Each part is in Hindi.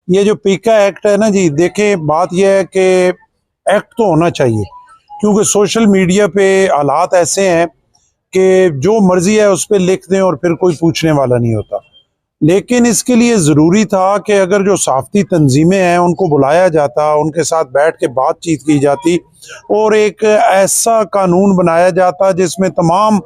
ये जो पीका एक्ट है ना जी, देखें बात यह है कि एक्ट तो होना चाहिए, क्योंकि सोशल मीडिया पे हालात ऐसे हैं कि जो मर्जी है उस पर लिख दें और फिर कोई पूछने वाला नहीं होता। लेकिन इसके लिए ज़रूरी था कि अगर जो सहाफ़ती तंजीमें हैं उनको बुलाया जाता, उनके साथ बैठ के बातचीत की जाती और एक ऐसा कानून बनाया जाता जिसमें तमाम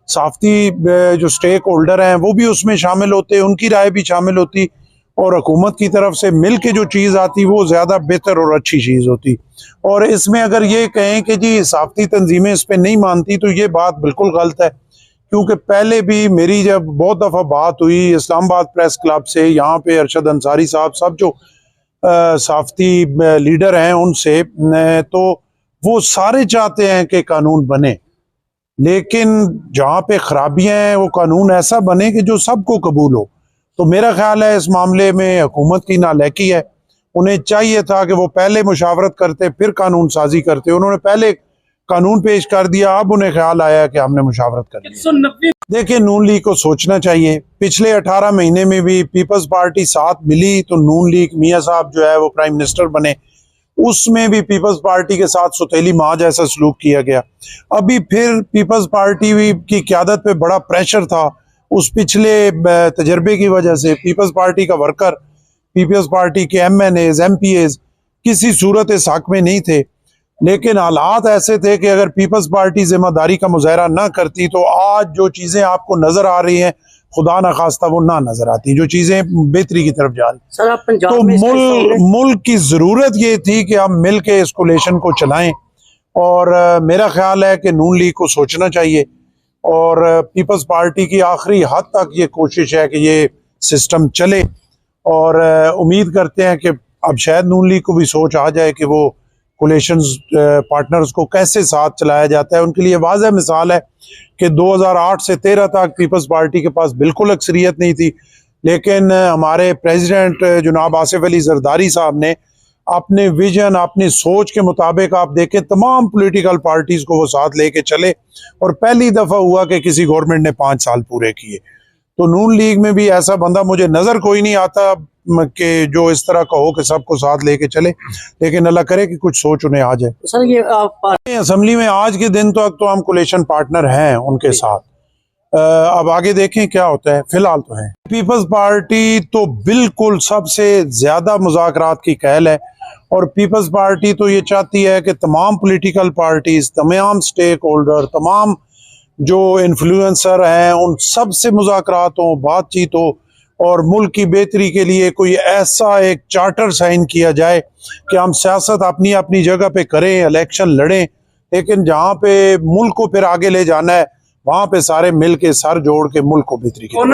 सहाफ़ती जो स्टेक होल्डर हैं वो भी उसमें शामिल होते, उनकी राय भी शामिल होती और हुकूमत की तरफ से मिल के जो चीज़ आती वो ज़्यादा बेहतर और अच्छी चीज़ होती। और इसमें अगर ये कहें कि जी सहाफ़ती तंजीमें इस पर नहीं मानती तो ये बात बिल्कुल गलत है, क्योंकि पहले भी मेरी जब बहुत दफ़ा बात हुई इस्लामाबाद प्रेस क्लब से, यहाँ पे अरशद अंसारी साहब सब जो सहाफ़ती लीडर हैं उनसे, तो वो सारे चाहते हैं कि कानून बने, लेकिन जहाँ पे खराबियाँ हैं वो कानून ऐसा बने कि जो सबको कबूल हो। तो मेरा ख्याल है इस मामले में हुकूमत की नालायकी है। उन्हें चाहिए था कि वो पहले मुशावरत करते फिर कानून साजी करते। उन्होंने पहले कानून पेश कर दिया, अब उन्हें ख्याल आया कि हमने मुशावरत कर ली। देखिए, नून लीग को सोचना चाहिए। पिछले 18 महीने में भी पीपल्स पार्टी साथ मिली तो नून लीग, मियाँ साहब जो है वो प्राइम मिनिस्टर बने, उसमें भी पीपल्स पार्टी के साथ सुतेली माँ जैसा सलूक किया गया। अभी फिर पीपल्स पार्टी की क़यादत पे बड़ा प्रेशर था, उस पिछले तजर्बे की वजह से पीपल्स पार्टी का वर्कर, पीपल्स पार्टी के MNAs MPAs किसी सूरत इस हक में नहीं थे। लेकिन हालात ऐसे थे कि अगर पीपल्स पार्टी जिम्मेदारी का मुजाहरा ना करती तो आज जो चीज़ें आपको नज़र आ रही हैं खुदा न खास्ता वो ना नज़र आती, जो चीज़ें बेहतरी की तरफ जा रही। तो मुल्क की ज़रूरत ये थी कि हम मिल के इस कोलेशन को चलाएं और मेरा ख्याल है कि नून लीग को सोचना चाहिए और पीपल्स पार्टी की आखिरी हद तक ये कोशिश है कि ये सिस्टम चले और उम्मीद करते हैं कि अब शायद नून लीग को भी सोच आ जाए कि वो कोलेशन पार्टनर्स को कैसे साथ चलाया जाता है। उनके लिए वाज़ह मिसाल है कि 2008 से 13 तक पीपल्स पार्टी के पास बिल्कुल अक्सरियत नहीं थी, लेकिन हमारे प्रेसिडेंट जनाब आसिफ अली जरदारी साहब ने अपने विजन, अपनी सोच के मुताबिक आप देखें तमाम पॉलिटिकल पार्टीज को वो साथ लेके चले और पहली दफ़ा हुआ कि किसी गवर्नमेंट ने 5 साल पूरे किए। तो नून लीग में भी ऐसा बंदा मुझे नज़र कोई नहीं आता कि जो इस तरह का हो कि सबको साथ लेके चले, लेकिन अल्लाह करे कि कुछ सोच उन्हें आ जाए। सर, ये असेंबली में आज के दिन तक तो हम कोलेशन पार्टनर हैं उनके साथ, अब आगे देखें क्या होता है। फिलहाल तो है पीपल्स पार्टी तो बिल्कुल सबसे ज्यादा मुज़ाकरात की कहल है और पीपल्स पार्टी तो ये चाहती है कि तमाम पॉलिटिकल पार्टीज, तमाम स्टेक होल्डर, तमाम जो इन्फ्लुएंसर हैं उन सब से मुज़ाकरात हो, बातचीत हो और मुल्क की बेहतरी के लिए कोई ऐसा एक चार्टर साइन किया जाए कि हम सियासत अपनी अपनी जगह पे करें, इलेक्शन लड़ें, लेकिन जहाँ पे मुल्क को फिर आगे ले जाना है वहाँ पे सारे मिल के सर जोड़ के मुल्क को बेहतरी